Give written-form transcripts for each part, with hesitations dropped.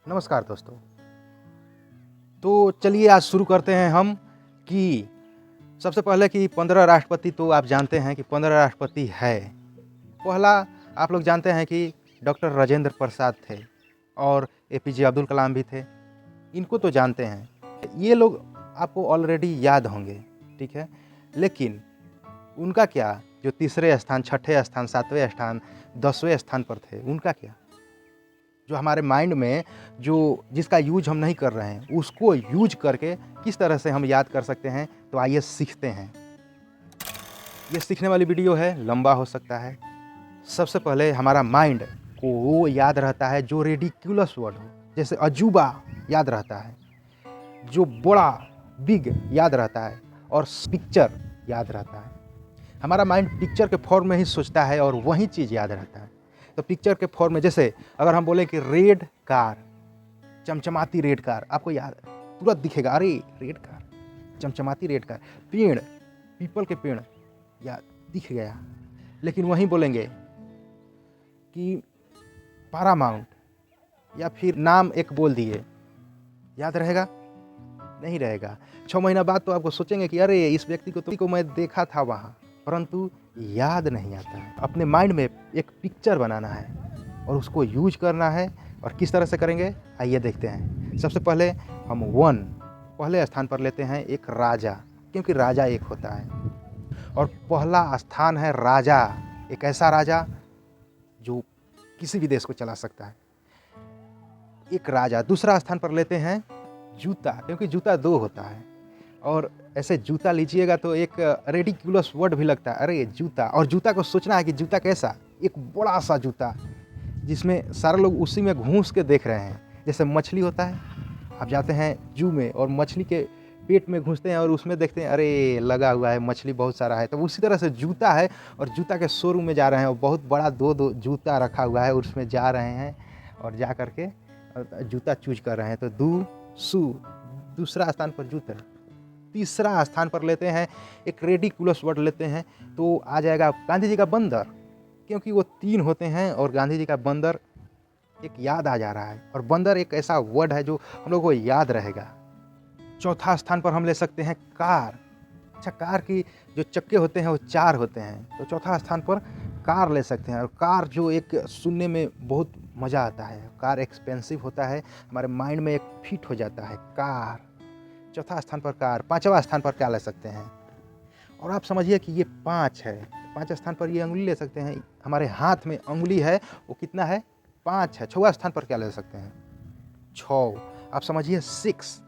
नमस्कार दोस्तों। तो चलिए आज शुरू करते हैं हम कि सबसे पहले कि 15 राष्ट्रपति तो आप जानते हैं कि 15 राष्ट्रपति है। पहला आप लोग जानते हैं कि डॉक्टर राजेंद्र प्रसाद थे और एपीजे अब्दुल कलाम भी थे। इनको तो जानते हैं, ये लोग आपको ऑलरेडी याद होंगे, ठीक है। लेकिन उनका क्या, जो तीसरे स्थान, छठे स्थान, सातवें स्थान, 10वें स्थान पर थे, उनका क्या? जो हमारे माइंड में जो जिसका यूज हम नहीं कर रहे हैं, उसको यूज करके किस तरह से हम याद कर सकते हैं, तो आइए सीखते हैं। ये सीखने वाली वीडियो है, लंबा हो सकता है। सबसे पहले हमारा माइंड को वो याद रहता है जो रेडिकुलस वर्ड हो, जैसे अजूबा याद रहता है, जो बड़ा बिग याद रहता है, और पिक्चर याद रहता है। हमारा माइंड पिक्चर के फॉर्म में ही सोचता है और वही चीज़ याद रहता है। तो पिक्चर के फॉर्म में, जैसे अगर हम बोले कि रेड कार, चमचमाती रेड कार, आपको याद तुरंत दिखेगा, अरे रेड कार, चमचमाती रेड कार। पेड़, पीपल के पेड़ याद दिख गया। लेकिन वहीं बोलेंगे कि पैरामाउंट, या फिर नाम एक बोल दिए, याद रहेगा? नहीं रहेगा। 6 महीना बाद तो आपको सोचेंगे कि अरे इस व्यक्ति को मैं देखा था वहाँ, परंतु याद नहीं आता है। अपने माइंड में एक पिक्चर बनाना है और उसको यूज करना है। और किस तरह से करेंगे, आइए देखते हैं। सबसे पहले हम पहले स्थान पर लेते हैं एक राजा, क्योंकि राजा एक होता है और पहला स्थान है राजा। एक ऐसा राजा जो किसी भी देश को चला सकता है, एक राजा। दूसरा स्थान पर लेते हैं जूता, क्योंकि जूता 2 होता है। और ऐसे जूता लीजिएगा तो एक रेडिकुलस वर्ड भी लगता है, अरे जूता। और जूता को सोचना है कि जूता कैसा, एक बड़ा सा जूता जिसमें सारे लोग उसी में घूस के देख रहे हैं। जैसे मछली होता है, आप जाते हैं जू में और मछली के पेट में घुसते हैं और उसमें देखते हैं अरे लगा हुआ है, मछली बहुत सारा है। तो उसी तरह से जूता है, और जूता के शोरूम में जा रहे हैं और बहुत बड़ा दो जूता रखा हुआ है, उसमें जा रहे हैं और जा करके जूता चूज कर रहे हैं। तो दूसरा स्थान पर जूता। तीसरा स्थान पर लेते हैं एक रेडिकुलस वर्ड लेते हैं, तो आ जाएगा गांधी जी का बंदर, क्योंकि वो 3 होते हैं और गांधी जी का बंदर एक याद आ जा रहा है। और बंदर एक ऐसा वर्ड है जो हम लोग को याद रहेगा। चौथा स्थान पर हम ले सकते हैं कार। अच्छा, कार की जो चक्के होते हैं वो 4 होते हैं, तो चौथा स्थान पर कार ले सकते हैं। और कार जो एक सुनने में बहुत मज़ा आता है, कार एक्सपेंसिव होता है, हमारे माइंड में एक फिट हो जाता है कार। चौथा स्थान पर कार। 5वां स्थान पर क्या ले सकते हैं, और आप समझिए कि ये 5 है। 5 स्थान पर ये अंगुली ले सकते हैं, हमारे हाथ में अंगुली है वो कितना है, 5 है। 6वां स्थान पर क्या ले सकते हैं, 6। आप समझिए 6,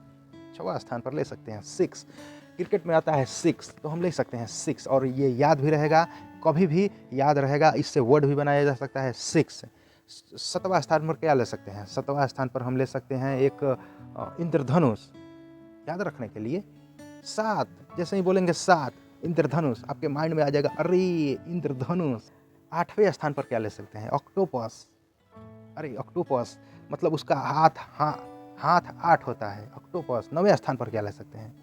6वां स्थान पर ले सकते हैं 6। क्रिकेट में आता है 6, तो हम ले सकते हैं 6, और ये याद भी रहेगा, कभी भी याद रहेगा। इससे वर्ड भी बनाया जा सकता है 6। 7वां स्थान पर क्या ले सकते हैं, 7वां स्थान पर हम ले सकते हैं एक इंद्रधनुष, याद रखने के लिए 7। जैसे ही बोलेंगे 7 इंद्रधनुष, आपके माइंड में आ जाएगा अरे इंद्रधनुष। 8वें स्थान पर क्या ले सकते हैं, ऑक्टोपस। अरे ऑक्टोपस मतलब उसका हाथ 8 होता है, ऑक्टोपस। 9वें स्थान पर क्या ले सकते हैं,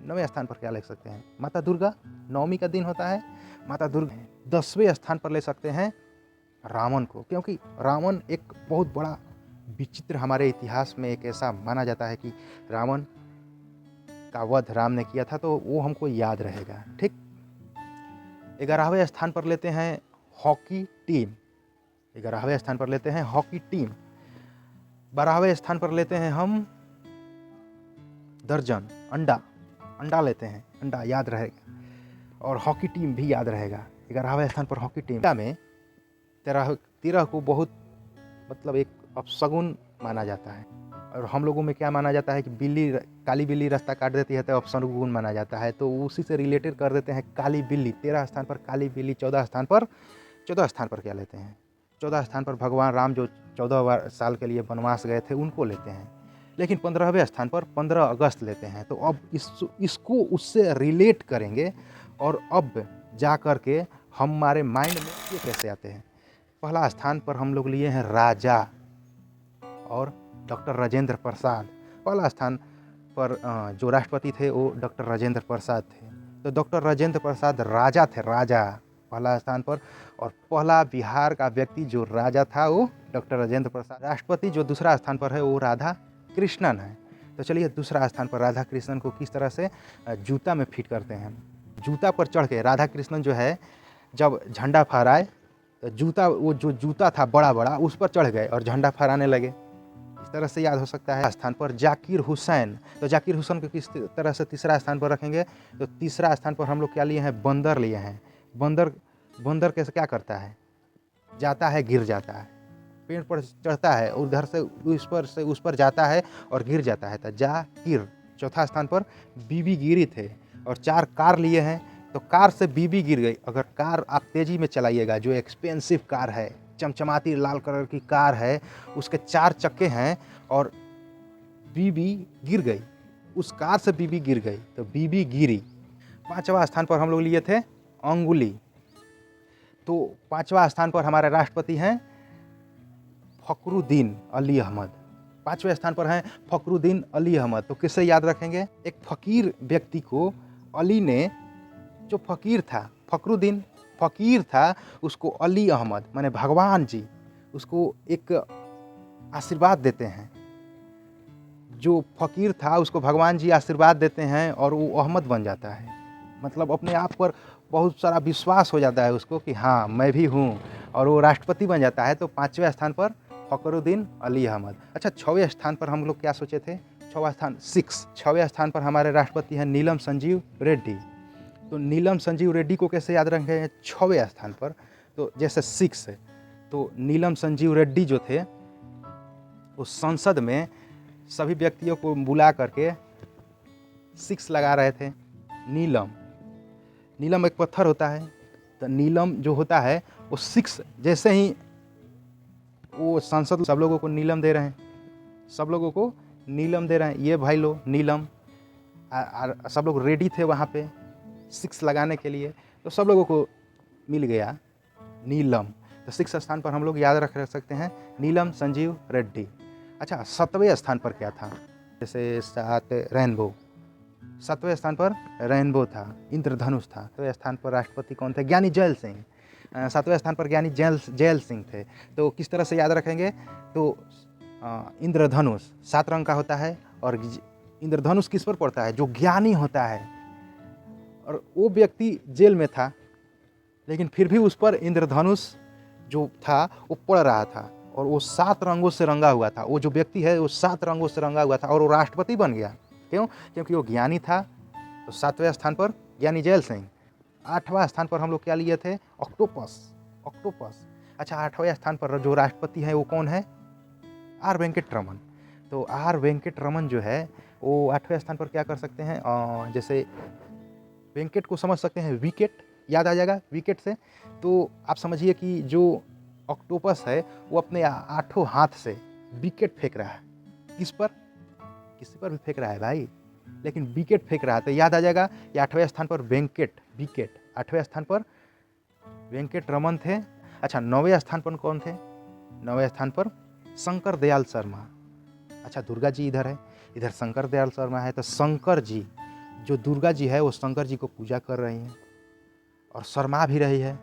9वें स्थान पर क्या ले सकते हैं, माता दुर्गा। 9वीं का दिन होता है, माता दुर्गा। 10वें स्थान पर ले सकते हैं रावण को, क्योंकि रावण एक बहुत बड़ा विचित्र, हमारे इतिहास में एक ऐसा माना जाता है कि रावण का वध राम ने किया था, तो वो हमको याद रहेगा, ठीक। 11वें स्थान पर लेते हैं हॉकी टीम। 11वें स्थान पर लेते हैं हॉकी टीम। 12वें स्थान पर लेते हैं हम दर्जन, अंडा लेते हैं, अंडा याद रहेगा, और हॉकी टीम भी याद रहेगा। 11वें स्थान पर हॉकी टीम में 13 को बहुत मतलब एक अपशगुन माना जाता है। और हम लोगों में क्या माना जाता है कि काली बिल्ली रास्ता काट देती है तो अपशगुन माना जाता है, तो उसी से रिलेटेड कर देते हैं काली बिल्ली। 13 स्थान पर काली बिल्ली। 14 स्थान पर क्या लेते हैं, 14 स्थान पर भगवान राम जो 14 साल के लिए वनवास गए थे, उनको लेते हैं। लेकिन 15वें स्थान पर 15 अगस्त लेते हैं। तो अब इसको उससे रिलेट करेंगे, और अब जा कर के हमारे माइंड में ये कैसे आते हैं। पहला स्थान पर हम लोग लिए हैं राजा और डॉक्टर राजेंद्र प्रसाद। पहला स्थान पर जो राष्ट्रपति थे वो डॉक्टर राजेंद्र प्रसाद थे। तो डॉक्टर राजेंद्र प्रसाद राजा थे, राजा। पहला स्थान पर। और पहला बिहार का व्यक्ति जो राजा था वो डॉक्टर राजेंद्र प्रसाद। राष्ट्रपति जो दूसरा स्थान पर है वो राधा कृष्णन है। तो चलिए दूसरा स्थान पर राधा कृष्णन को किस तरह से जूता में फिट करते हैं। जूता पर चढ़ के राधा कृष्णन जो है जब झंडा फहराए तो जूता, वो जो जूता था बड़ा बड़ा, उस पर चढ़ गए और झंडा फहराने लगे। इस तरह से याद हो सकता है। स्थान पर जाकिर हुसैन, तो जाकिर हुसैन को किस तरह से तीसरा स्थान पर रखेंगे। तो तीसरा स्थान पर हम लोग क्या लिए हैं, बंदर लिए हैं। बंदर, बंदर कैसे क्या करता है, जाता है गिर जाता है, पेड़ पर चढ़ता है उधर से उस पर जाता है और गिर जाता है। तो जाकिर। चौथा स्थान पर बीबी गिरी थे। और 4 कार लिए हैं, तो कार से बीबी गिर गई। अगर कार आप तेजी में चलाइएगा, जो एक्सपेंसिव कार है, चमचमाती लाल कलर की कार है, उसके 4 चक्के हैं और बीबी गिर गई, उस कार से बीबी गिर गई तो बीबी गिरी। 5वां स्थान पर हम लोग लिए थे अंगुली। तो 5वां स्थान पर हमारे राष्ट्रपति हैं फखरुद्दीन अली अहमद। 5वें स्थान पर हैं फखरुद्दीन अली अहमद। तो किससे याद रखेंगे, एक फकीर व्यक्ति को अली ने, जो फकीर था, फखरुद्दीन फकीर था, उसको अली अहमद माने भगवान जी उसको एक आशीर्वाद देते हैं। जो फकीर था उसको भगवान जी आशीर्वाद देते हैं और वो अहमद बन जाता है। मतलब अपने आप पर बहुत सारा विश्वास हो जाता है उसको कि हाँ मैं भी हूँ, और वो राष्ट्रपति बन जाता है। तो 5वें स्थान पर फखरुद्दीन अली अहमद। अच्छा 6वें स्थान पर हम लोग क्या सोचे थे, 6वां स्थान 6वें स्थान पर हमारे राष्ट्रपति हैं नीलम संजीव रेड्डी। तो नीलम संजीव रेड्डी को कैसे याद रखेंगे 6वें स्थान पर, तो जैसे 6 है, तो नीलम संजीव रेड्डी जो थे उस संसद में सभी व्यक्तियों को बुला करके 6 लगा रहे थे। नीलम, नीलम एक पत्थर होता है, तो नीलम जो होता है वो 6 जैसे ही वो सांसद सब लोगों को नीलम दे रहे हैं, सब लोगों को नीलम दे रहे हैं, ये भाई लो नीलम। सब लोग रेडी थे वहाँ पे 6 लगाने के लिए, तो सब लोगों को मिल गया नीलम। तो 6 स्थान पर हम लोग याद रख सकते हैं नीलम संजीव रेड्डी। अच्छा 7वें स्थान पर क्या था, जैसे 7 रेनबो, 7वें स्थान पर रेनबो था, इंद्रधनुष था। 7वें स्थान पर राष्ट्रपति कौन थे, ज्ञानी जैल सिंह। 7वें स्थान पर ज्ञानी जैल सिंह थे। तो किस तरह से याद रखेंगे, तो इंद्रधनुष 7 रंग का होता है, और इंद्रधनुष किस पर पड़ता है, जो ज्ञानी होता है। और वो व्यक्ति जेल में था, लेकिन फिर भी उस पर इंद्रधनुष जो था वो पड़ रहा था, और वो 7 रंगों से रंगा हुआ था। वो जो व्यक्ति है वो 7 रंगों से रंगा हुआ था, और वो राष्ट्रपति बन गया। क्यों, क्योंकि वो ज्ञानी था। तो 7वें स्थान पर ज्ञानी जैल सिंह। 8वां स्थान पर हम लोग क्या लिए थे, ऑक्टोपस, ऑक्टोपस। अच्छा 8वें स्थान पर जो राष्ट्रपति है वो कौन है, आर वेंकट रमन। तो आर वेंकट रमन जो है वो 8वें स्थान पर क्या कर सकते हैं, जैसे वेंकट को समझ सकते हैं, विकेट याद आ जाएगा विकेट से। तो आप समझिए कि जो ऑक्टोपस है वो अपने 8 हाथ से विकेट फेंक रहा है। किस पर, किसी पर भी फेंक रहा है भाई, लेकिन विकेट फेंक रहा है। तो याद आ जाएगा कि 8वें स्थान पर वेंकट, विकेट। 8वें स्थान पर वेंकट रमन थे। अच्छा 9वें स्थान पर कौन थे, 9वें स्थान पर शंकर दयाल शर्मा। अच्छा दुर्गा जी इधर है, इधर शंकर दयाल शर्मा है। तो शंकर जी, जो दुर्गा जी है वो शंकर जी को पूजा कर रही हैं और शर्मा भी रही है,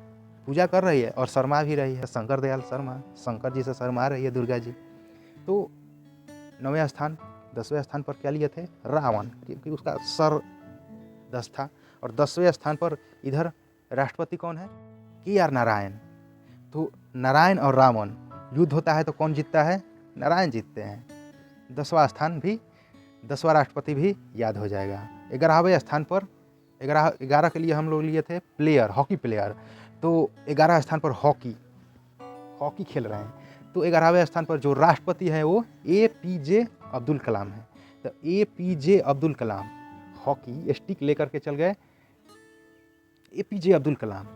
पूजा कर रही है और शर्मा भी रही है। शंकर दयाल शर्मा शंकर जी से शर्मा रही है दुर्गा जी। तो 9वें स्थान। 10वें स्थान पर क्या लिए थे, रावण, क्योंकि उसका सर 10 था। और 10वें स्थान पर इधर राष्ट्रपति कौन है, KR नारायण। तो नारायण और रावण युद्ध होता है तो कौन जीतता है, नारायण जीतते हैं। 10वां स्थान भी, 10वां राष्ट्रपति भी याद हो जाएगा। 11वें स्थान पर 11 के लिए हम लोग लिए थे प्लेयर, हॉकी प्लेयर। तो 11 स्थान पर हॉकी, हॉकी खेल रहे हैं। तो 11वें स्थान पर जो राष्ट्रपति है वो APJ अब्दुल कलाम है। तो APJ Abdul Kalam, hockey stick लेकर के चल गए APJ अब्दुल कलाम,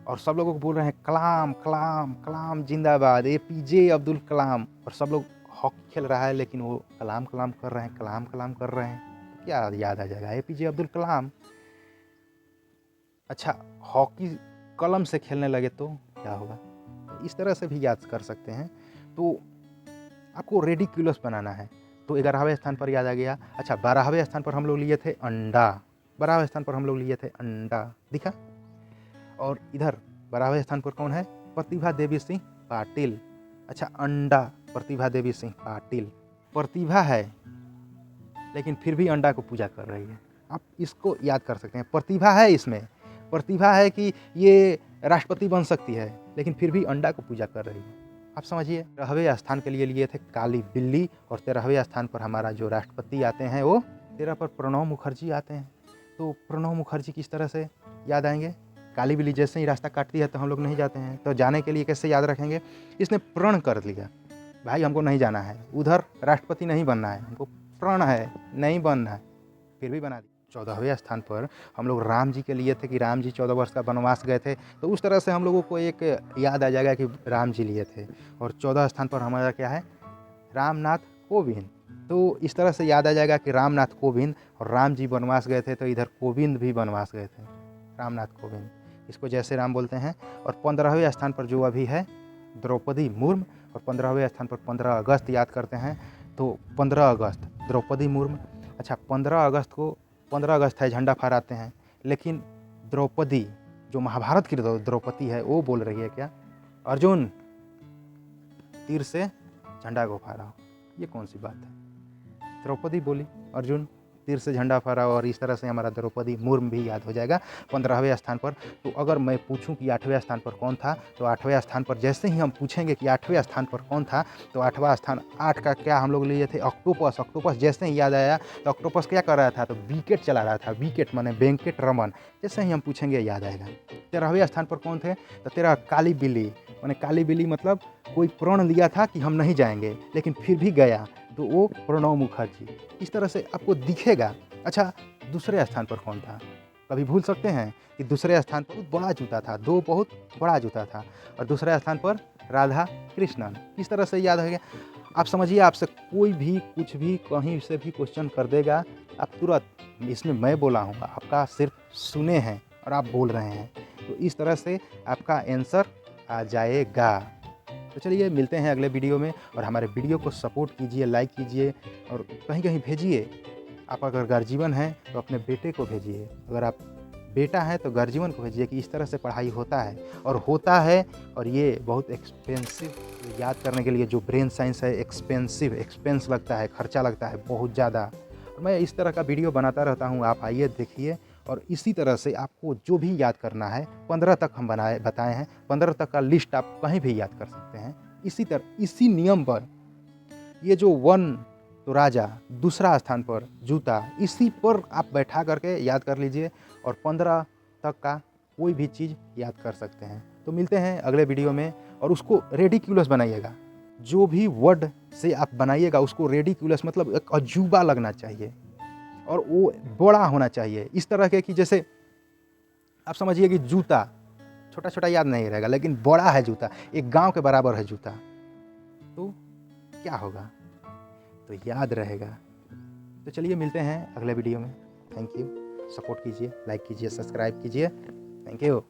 और सब लोगों को बोल रहे हैं कलाम कलाम कलाम जिंदाबाद, APJ अब्दुल कलाम। और सब लोग हॉकी खेल रहा है लेकिन वो कलाम कलाम कर रहे हैं, कलाम कलाम कर रहे हैं। तो क्या याद आ जाएगा, APJ अब्दुल कलाम। अच्छा हॉकी कलम से खेलने लगे तो क्या होगा, इस तरह से भी याद कर सकते हैं। तो आपको रेडिकुलस बनाना है। तो 11वें स्थान पर याद आ गया। अच्छा 12वें स्थान पर हम लोग लिए थे अंडा, 12वें स्थान पर हम लोग लिए थे अंडा, दिखा। और इधर 12वें स्थान पर कौन है? प्रतिभा देवी सिंह पाटिल। अच्छा, अंडा प्रतिभा देवी सिंह पाटिल। प्रतिभा है लेकिन फिर भी अंडा को पूजा कर रही है। आप इसको याद कर सकते हैं। प्रतिभा है, इसमें प्रतिभा है कि ये राष्ट्रपति बन सकती है, लेकिन फिर भी अंडा को पूजा कर रही है। आप समझिए। 13वें स्थान के लिए लिए थे काली बिल्ली, और 13वें स्थान पर हमारा जो राष्ट्रपति आते हैं वो 13 पर प्रणब मुखर्जी आते हैं। तो प्रणब मुखर्जी किस तरह से याद आएंगे? काली बिल्ली जैसे ही रास्ता काटती है तो हम लोग नहीं जाते हैं, तो जाने के लिए कैसे याद रखेंगे? इसने प्रण कर लिया, भाई हमको नहीं जाना है, उधर राष्ट्रपति नहीं बनना है, हमको प्रण है नहीं बनना है, फिर भी बना दी। 14वें स्थान पर हम लोग राम जी के लिए थे कि राम जी 14 वर्ष का वनवास गए थे, तो उस तरह से हम लोगों को एक याद आ जाएगा कि राम जी लिए थे। और 14 स्थान पर हमारा क्या है? रामनाथ कोविंद। तो इस तरह से याद आ जाएगा कि रामनाथ कोविंद, और राम जी वनवास गए थे तो इधर कोविंद भी वनवास गए थे, रामनाथ कोविंद। इसको जय श्री राम बोलते हैं। और 15वें स्थान पर जो अभी है द्रौपदी मुर्मू, और 15वें स्थान पर 15 अगस्त याद करते हैं, तो 15 अगस्त द्रौपदी मुर्मू। अच्छा, 15 अगस्त है, झंडा फहराते हैं, लेकिन द्रौपदी जो महाभारत की द्रौपदी है वो बोल रही है क्या? अर्जुन तीर से झंडा को फहराओ। ये कौन सी बात है? द्रौपदी बोली अर्जुन तीर से झंडा फहराओ, और इस तरह से हमारा द्रौपदी मुर्मू भी याद हो जाएगा 15वें स्थान पर। तो अगर मैं पूछूं कि 8वें स्थान पर कौन था, तो 8वें स्थान पर जैसे ही हम पूछेंगे कि 8वें स्थान पर कौन था, तो 8वां स्थान 8 का क्या हम लोग लिए थे? ऑक्टोपस। ऑक्टोपस जैसे ही याद आया तो ऑक्टोपस क्या कर रहा था? तो विकेट चला रहा था। विकेट माने वेंकट रमन। जैसे ही हम पूछेंगे याद आएगा। 13वें स्थान पर कौन थे? तो 13 काली बिल्ली, माने काली बिल्ली मतलब कोई प्रण लिया था कि हम नहीं जाएंगे लेकिन फिर भी गया, तो वो प्रणब मुखर्जी। इस तरह से आपको दिखेगा। अच्छा, दूसरे स्थान पर कौन था? कभी भूल सकते हैं कि दूसरे स्थान पर बहुत बड़ा जूता था, 2 बहुत बड़ा जूता था, और दूसरे स्थान पर राधा कृष्णन। किस तरह से याद है? आप समझिए, आपसे कोई भी कुछ भी कहीं से भी क्वेश्चन कर देगा, आप तुरंत इसमें मैं बोला हूँ, आपका सिर्फ सुने हैं और आप बोल रहे हैं, तो इस तरह से आपका आंसर आ जाएगा। तो चलिए मिलते हैं अगले वीडियो में, और हमारे वीडियो को सपोर्ट कीजिए, लाइक कीजिए, और कहीं कहीं भेजिए। आप अगर गार्जियन हैं तो अपने बेटे को भेजिए, अगर आप बेटा है तो गार्जियन को भेजिए कि इस तरह से पढ़ाई होता है, और होता है, और ये बहुत एक्सपेंसिव, याद करने के लिए जो ब्रेन साइंस है एक्सपेंस लगता है, खर्चा लगता है बहुत ज़्यादा। मैं इस तरह का वीडियो बनाता रहता हूँ, आप आइए देखिए, और इसी तरह से आपको जो भी याद करना है 15 तक हम बताए हैं, 15 तक का लिस्ट आप कहीं भी याद कर सकते हैं। इसी नियम पर ये जो 1 तो राजा, दूसरा स्थान पर जूता, इसी पर आप बैठा करके याद कर लीजिए, और 15 तक का कोई भी चीज़ याद कर सकते हैं। तो मिलते हैं अगले वीडियो में, और उसको रेडिक्यूलस बनाइएगा। जो भी वर्ड से आप बनाइएगा उसको रेडिक्यूलस मतलब एक अजूबा लगना चाहिए, और वो बड़ा होना चाहिए, इस तरह के कि जैसे आप समझिए कि जूता छोटा छोटा याद नहीं रहेगा, लेकिन बड़ा है जूता, एक गांव के बराबर है जूता, तो क्या होगा? तो याद रहेगा। तो चलिए मिलते हैं अगले वीडियो में। Thank you. सपोर्ट कीजिए, लाइक कीजिए, सब्सक्राइब कीजिए। Thank you.